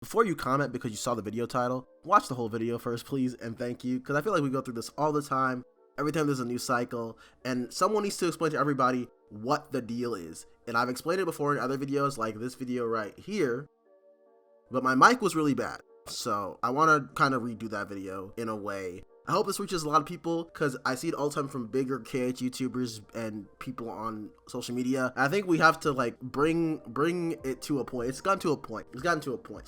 Before you comment because you saw the video title, watch the whole video first, please, and thank you, because I feel like we go through this all the time, every time there's a new cycle, and someone needs to explain to everybody what the deal is. And I've explained it before in other videos, like this video right here, but my mic was really bad, so I want to kind of redo that video in a way. I hope this reaches a lot of people, because I see it all the time from bigger KH YouTubers and people on social media. I think we have to like bring it to a point. It's gotten to a point.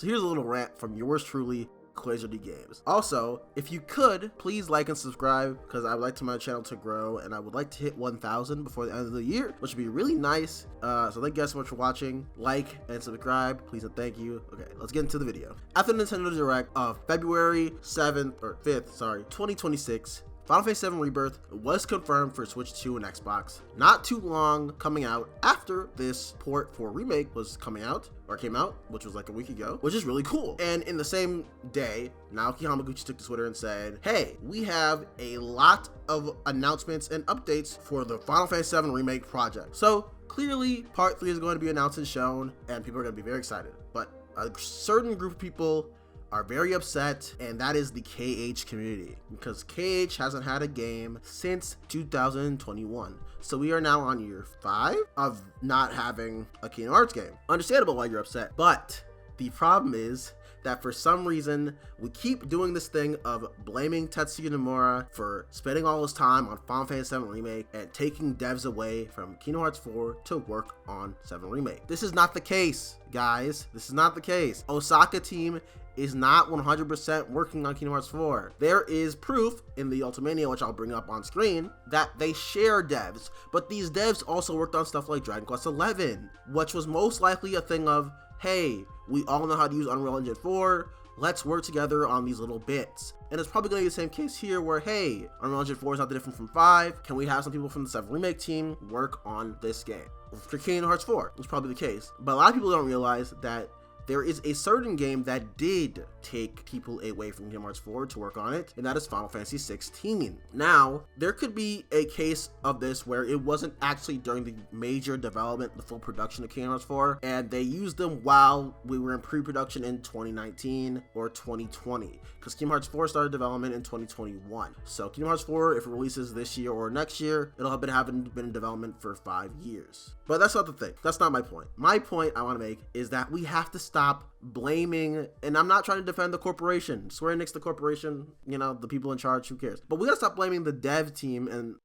So here's a little rant from yours truly, QuasarD Games. Also, if you could, please like and subscribe, because I would like my channel to grow, and I would like to hit 1,000 before the end of the year, which would be really nice. So thank you guys so much for watching. Like and subscribe, please and thank you. Okay, let's get into the video. After the Nintendo Direct of February 7th, or 5th, sorry, 2026, Final Fantasy VII Rebirth was confirmed for Switch 2 and Xbox. Not too long coming out after this port for Remake was coming out, or came out, which was like a week ago, which is really cool. And in the same day, Naoki Hamaguchi took to Twitter and said, hey, we have a lot of announcements and updates for the Final Fantasy VII Remake project. So clearly Part 3 is going to be announced and shown, and people are going to be very excited. But a certain group of people are very upset, and that is the KH community, because KH hasn't had a game since 2021. So we are now on year 5 of not having a Kingdom Hearts game. Understandable why you're upset, but the problem is that for some reason we keep doing this thing of blaming Tetsuya Nomura for spending all his time on Final Fantasy VII Remake and taking devs away from Kingdom Hearts 4 to work on 7 Remake. This is not the case, guys. This is not the case. Osaka team is not 100% working on Kingdom Hearts 4. There is proof in the Ultimania, which I'll bring up on screen, that they share devs, but these devs also worked on stuff like Dragon Quest XI, which was most likely a thing of, hey, we all know how to use Unreal Engine 4, let's work together on these little bits. And it's probably going to be the same case here where, hey, Unreal Engine 4 is not that different from 5, can we have some people from the 7 Remake team work on this game? For Kingdom Hearts 4, it's probably the case. But a lot of people don't realize that there is a certain game that did take people away from Kingdom Hearts 4 to work on it, and that is Final Fantasy 16. Now, there could be a case of this where it wasn't actually during the major development, the full production of Kingdom Hearts 4, and they used them while we were in pre-production in 2019 or 2020, because Kingdom Hearts 4 started development in 2021. So Kingdom Hearts 4, if it releases this year or next year, it'll have been in development for 5 years. But that's not the thing. That's not my point. My point I want to make is that we have to stop blaming, and I'm not trying to defend the corporation, Square Enix, the corporation, you know, the people in charge, who cares? But we gotta stop blaming the dev team and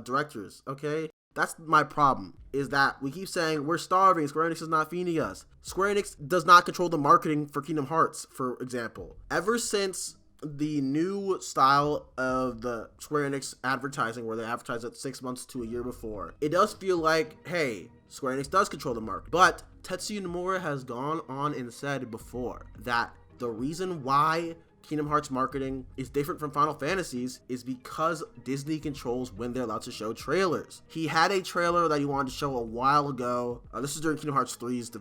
directors, okay? That's my problem, is that we keep saying we're starving, Square Enix is not feeding us. Square Enix does not control the marketing for Kingdom Hearts, for example. Ever since the new style of the Square Enix advertising, where they advertise it 6 months to a year before, it does feel like, hey, Square Enix does control the market. But Tetsuya Nomura has gone on and said before that the reason why Kingdom Hearts marketing is different from Final Fantasies is because Disney controls when they're allowed to show trailers. He had a trailer that he wanted to show a while ago. This is during Kingdom Hearts 3's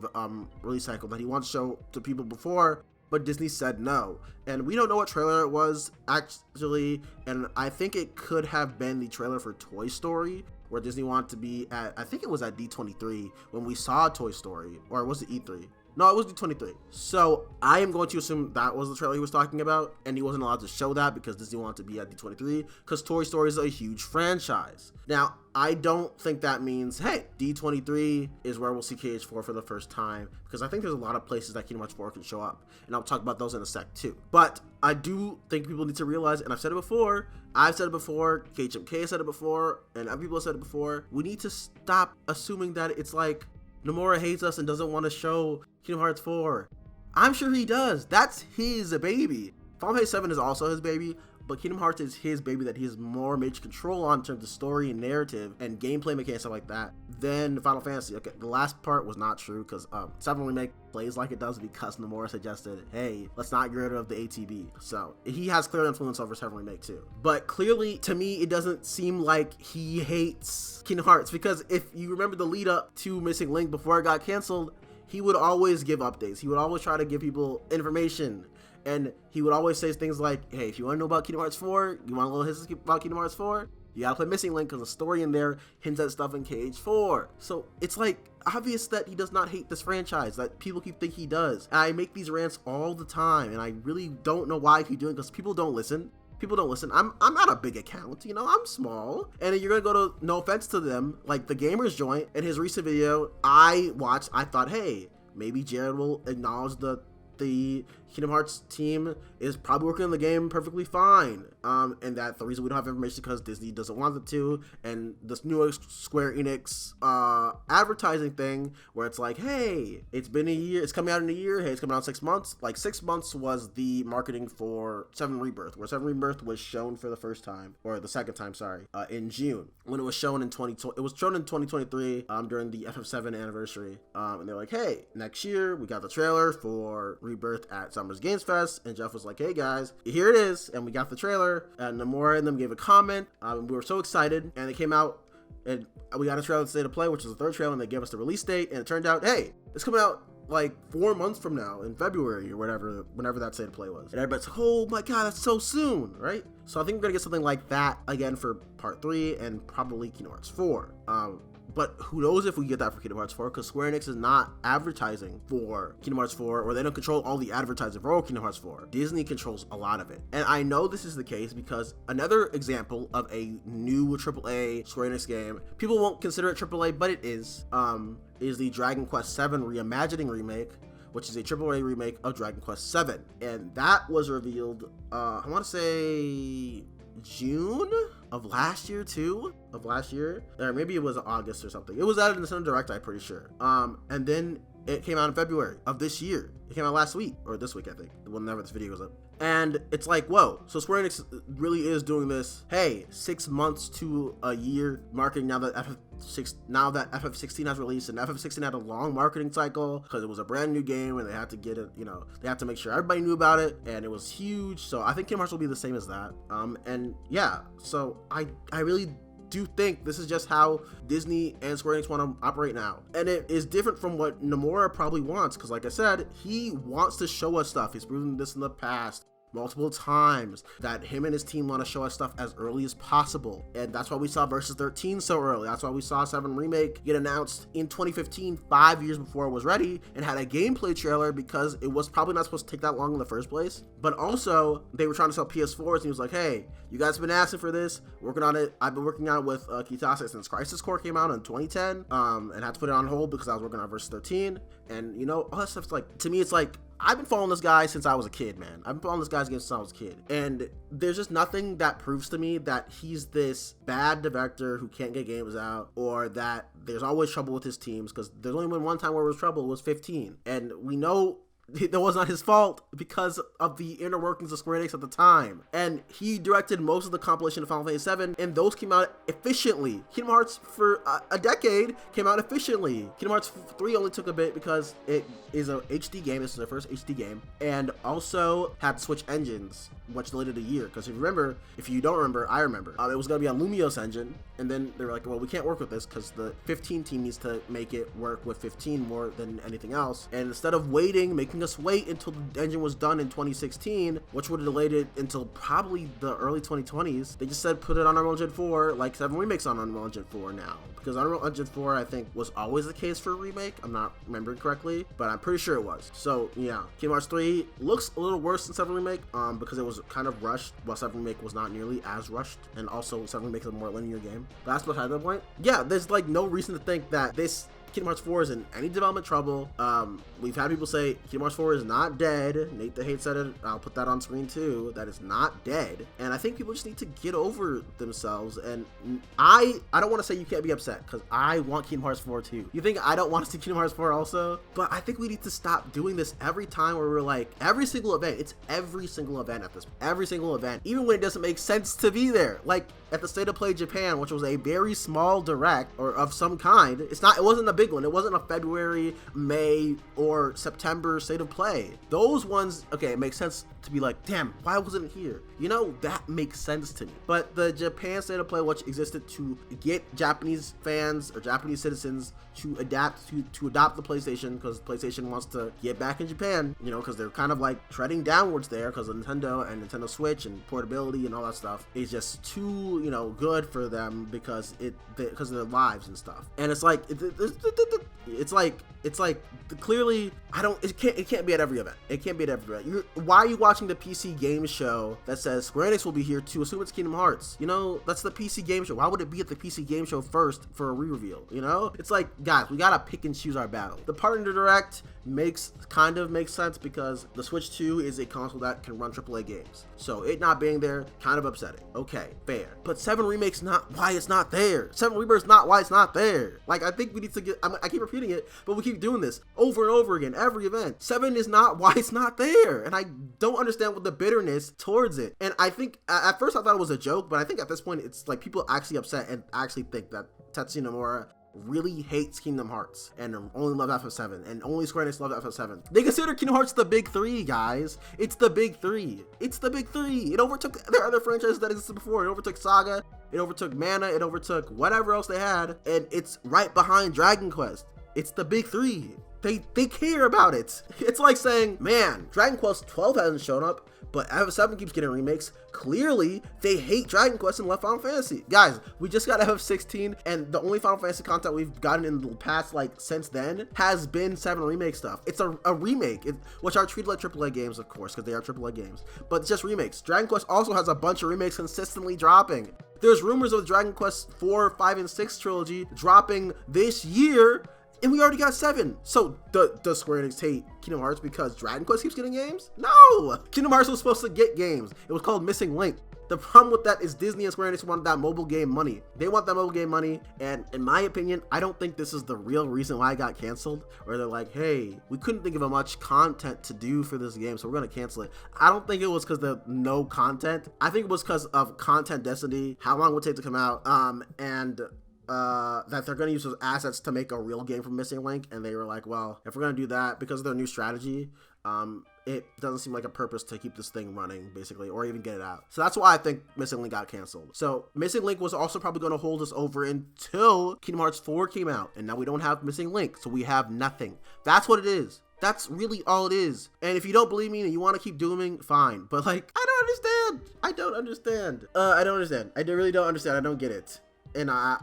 release cycle, that he wanted to show to people before, but Disney said no. And we don't know what trailer it was actually, and I think it could have been the trailer for Toy Story, where Disney wanted to be at, I think it was at D23 when we saw Toy Story, or was it E3? No, it was D23. So I am going to assume that was the trailer he was talking about, and he wasn't allowed to show that because Disney wanted to be at D23, because Toy Story is a huge franchise. Now, I don't think that means, hey, D23 is where we'll see KH4 for the first time, because I think there's a lot of places that Kingdom Hearts 4 can show up, and I'll talk about those in a sec too. But I do think people need to realize, and I've said it before, KHMK said it before, and other people have said it before, we need to stop assuming that it's like Nomura hates us and doesn't want to show Kingdom Hearts 4. I'm sure he does. That's his baby. Final Fantasy 7 is also his baby, but Kingdom Hearts is his baby that he has more major control on in terms of story and narrative and gameplay mechanics, stuff like that, than Final Fantasy. Okay, the last part was not true, because 7 Remake plays like it does because Nomura suggested, hey, let's not get rid of the ATB. So he has clear influence over 7 Remake too. But clearly, to me, it doesn't seem like he hates Kingdom Hearts, because if you remember the lead up to Missing Link before it got canceled, he would always give updates. He would always try to give people information. And he would always say things like, hey, if you want to know about Kingdom Hearts 4, you want a little history about Kingdom Hearts 4, you gotta play Missing Link, because the story in there hints at stuff in KH4. So it's like, obvious that he does not hate this franchise, that people keep thinking he does. And I make these rants all the time, and I really don't know why I keep doing it, because people don't listen. People don't listen. I'm not a big account, you know, I'm small. And you're gonna go to, no offense to them, like the Gamers Joint in his recent video I watched, I thought, hey, maybe Jared will acknowledge the Kingdom Hearts team is probably working on the game perfectly fine, and that the reason we don't have information is because Disney doesn't want it to, and this new Square Enix advertising thing where it's like, hey, it's been a year, it's coming out in a year, hey, it's coming out in 6 months. Like 6 months was the marketing for 7 Rebirth, where 7 Rebirth was shown for the first time, or the second time, sorry, in June, when it was shown in 2023 during the FF7 anniversary, and they're like, hey, next year we got the trailer for Rebirth at Summer's Games Fest, and Jeff was like, hey guys, here it is, and we got the trailer, and Namura and them gave a comment, we were so excited, and it came out, and we got a trailer of State of Play, which is the 3rd trailer, and they gave us the release date, and it turned out, hey, it's coming out like 4 months from now in February or whatever, whenever that State of Play was. And everybody's like, oh my god, that's so soon, right? So I think we're gonna get something like that again for Part 3 and probably Kingdom Hearts 4. But who knows if we get that for Kingdom Hearts 4, because Square Enix is not advertising for Kingdom Hearts 4, or they don't control all the advertising for Kingdom Hearts 4. Disney controls a lot of it. And I know this is the case because another example of a new AAA Square Enix game, people won't consider it AAA, but it is the Dragon Quest VII Reimagining remake, which is a AAA remake of Dragon Quest VII. And that was revealed, I want to say June of last year, or maybe it was August or something. It was out in the Nintendo Direct, I'm pretty sure. And then it came out in February of this year. It came out last week, or this week, I think, whenever this video goes up. And it's like, whoa, so Square Enix really is doing this, hey, 6 months to a year marketing now that FF16 has released, and FF16 had a long marketing cycle because it was a brand new game and they had to get it, you know, they had to make sure everybody knew about it, and it was huge. So I think Kingdom Hearts will be the same as that. And yeah, so I really do think this is just how Disney and Square Enix want to operate now. And it is different from what Namura probably wants, because like I said, he wants to show us stuff. He's proven this in the past multiple times, that him and his team want to show us stuff as early as possible, and that's why we saw Versus 13 so early. That's why we saw 7 Remake get announced in 2015, 5 years before it was ready, and had a gameplay trailer, because it was probably not supposed to take that long in the first place. But also, they were trying to sell PS4s, and he was like, hey, you guys have been asking for this, working on it. I've been working on it with Kitase since Crisis Core came out in 2010, and had to put it on hold because I was working on Versus 13, and you know, all that stuff's like, to me, it's like, I've been following this guy since I was a kid, man. I've been following this guy's game since I was a kid. And there's just nothing that proves to me that he's this bad director who can't get games out, or that there's always trouble with his teams, because there's only been one time where there was trouble, it was 15. And we know that was not his fault because of the inner workings of Square Enix at the time. And he directed most of the compilation of Final Fantasy VII, and those came out efficiently. Kingdom Hearts for a decade came out efficiently. Kingdom Hearts 3 only took a bit because it is a HD game. This is their first HD game, and also had to switch engines, which delayed it a year. Because if you don't remember, I remember. It was going to be on Lumio's engine, and then they were like, well, we can't work with this because the 15 team needs to make it work with 15 more than anything else. And instead of making us wait until the engine was done in 2016, which would have delayed it until probably the early 2020s, they just said put it on Unreal Engine 4, like 7 Remake's on Unreal Engine 4 now. Because Unreal Engine 4, I think, was always the case for a remake. I'm not remembering correctly, but I'm pretty sure it was. So yeah, Kingdom Hearts 3 looks a little worse than 7 Remake, because it was kind of rushed, while 7 Remake was not nearly as rushed, and also 7 Remake is a more linear game. But that's beside the point. Yeah, there's like no reason to think that this Kingdom Hearts 4 is in any development trouble. We've had people say Kingdom Hearts 4 is not dead. Nate the Hate said it. I'll put that on screen too. That is not dead. And I think people just need to get over themselves. And I don't want to say you can't be upset, because I want Kingdom Hearts 4 too. You think I don't want to see Kingdom Hearts 4 also? But I think we need to stop doing this every time where we're like, every single event, it's every single event at this, every single event, even when it doesn't make sense to be there. Like at the State of Play Japan, which was a very small direct or of some kind. It wasn't a big one. It wasn't a February, May, or September State of Play. Those ones, okay, it makes sense to be like, damn, why wasn't it here? You know, that makes sense to me. But the Japan State of Play, which existed to get Japanese fans or Japanese citizens to adopt the PlayStation, because PlayStation wants to get back in Japan, you know, because they're kind of like treading downwards there because of Nintendo and Nintendo Switch and portability and all that stuff is just too, you know, good for them because of their lives and stuff. And it's like, there's It's like clearly it can't be at every event. It can't be at every event. Why are you watching the PC game show that says Square Enix will be here to assume it's Kingdom Hearts? You know, that's the PC game show. Why would it be at the PC game show first for a re-reveal? You know, it's like, guys, we gotta pick and choose our battle. The partner direct kind of makes sense because the Switch 2 is a console that can run AAA games. So it not being there, kind of upsetting. Okay, fair. But 7 Remake's not why it's not there. 7 Rebirth's not why it's not there. Like, I think we need to get, I keep repeating it, but we keep doing this over and over again, every event. 7 is not why it's not there. And I don't understand what the bitterness towards it. And I think, at first I thought it was a joke, but I think at this point, it's like people actually upset and actually think that Tetsuya Nomura really hates Kingdom Hearts and only love FF7 and only Square Enix love FF7. They consider Kingdom Hearts the big 3, guys. It's the big 3. It's the big 3. It overtook their other franchises that existed before. It overtook Saga, it overtook Mana, it overtook whatever else they had, and it's right behind Dragon Quest. It's the big 3. They care about it. It's like saying, man, Dragon Quest 12 hasn't shown up, but FF7 keeps getting remakes. Clearly, they hate Dragon Quest and love Final Fantasy. Guys, we just got FF16, and the only Final Fantasy content we've gotten in the past, like, since then, has been 7 remake stuff. It's a remake, which are treated like AAA games, of course, because they are AAA games, but it's just remakes. Dragon Quest also has a bunch of remakes consistently dropping. There's rumors of Dragon Quest 4, 5, and 6 trilogy dropping this year, and we already got 7. So does Square Enix hate Kingdom Hearts because Dragon Quest keeps getting games? No! Kingdom Hearts was supposed to get games. It was called Missing Link. The problem with that is Disney and Square Enix want that mobile game money. They want that mobile game money, and in my opinion, I don't think this is the real reason why it got canceled, where they're like, hey, we couldn't think of much content to do for this game, so we're gonna cancel it. I don't think it was because of no content. I think it was because of content density, how long it would take to come out, and that they're going to use those assets to make a real game from Missing Link, and they were like, well, if we're going to do that, because of their new strategy, it doesn't seem like a purpose to keep this thing running, basically, or even get it out. So that's why I think Missing Link got canceled. So Missing Link was also probably going to hold us over until Kingdom Hearts 4 came out, and now we don't have Missing Link, so we have nothing. That's what it is. That's really all it is. And if you don't believe me and you want to keep dooming, fine. But, like, I don't understand. I don't understand. I really don't understand. I don't get it. And I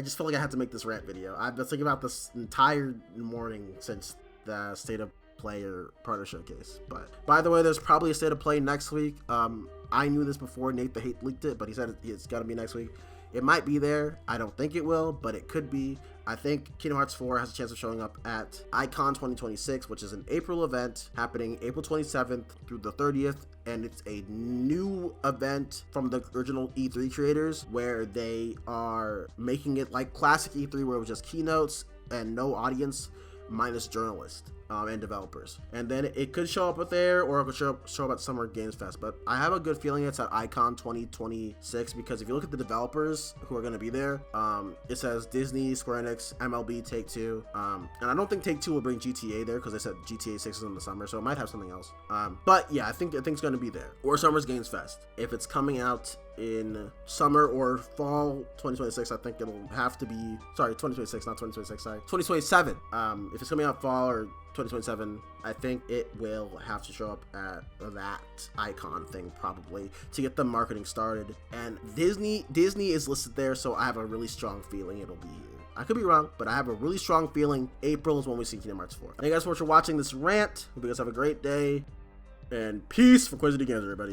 just felt like I had to make this rant video. I've been thinking about this entire morning since the State of Play or Partner Showcase. But by the way, there's probably a State of Play next week. I knew this before Nate the Hate leaked it, but he said it's got to be next week. It might be there. I don't think it will, but it could be. I think Kingdom Hearts 4 has a chance of showing up at Icon 2026, which is an April event happening April 27th through the 30th. And it's a new event from the original E3 creators where they are making it like classic E3 where it was just keynotes and no audience minus journalists and developers. And then it could show up there, or it could show up at Summer Games Fest. But I have a good feeling it's at Icon 2026 because if you look at the developers who are going to be there, it says Disney, Square Enix, MLB, Take-Two. And I don't think Take-Two will bring GTA there because they said GTA 6 is in the summer, so it might have something else. But yeah, I think it's going to be there. Or Summer's Games Fest. If it's coming out in summer or fall 2026, I think it'll have to be, sorry, 2026, not 2026, sorry, 2027. If it's coming out fall or 2027, I think it will have to show up at that Icon thing probably to get the marketing started. And Disney is listed there, so I have a really strong feeling it'll be here. I could be wrong, but I have a really strong feeling April is when we see Kingdom Hearts 4. Thank you guys so much for watching this rant. Hope you guys have a great day, and peace for Quizzy Games, everybody.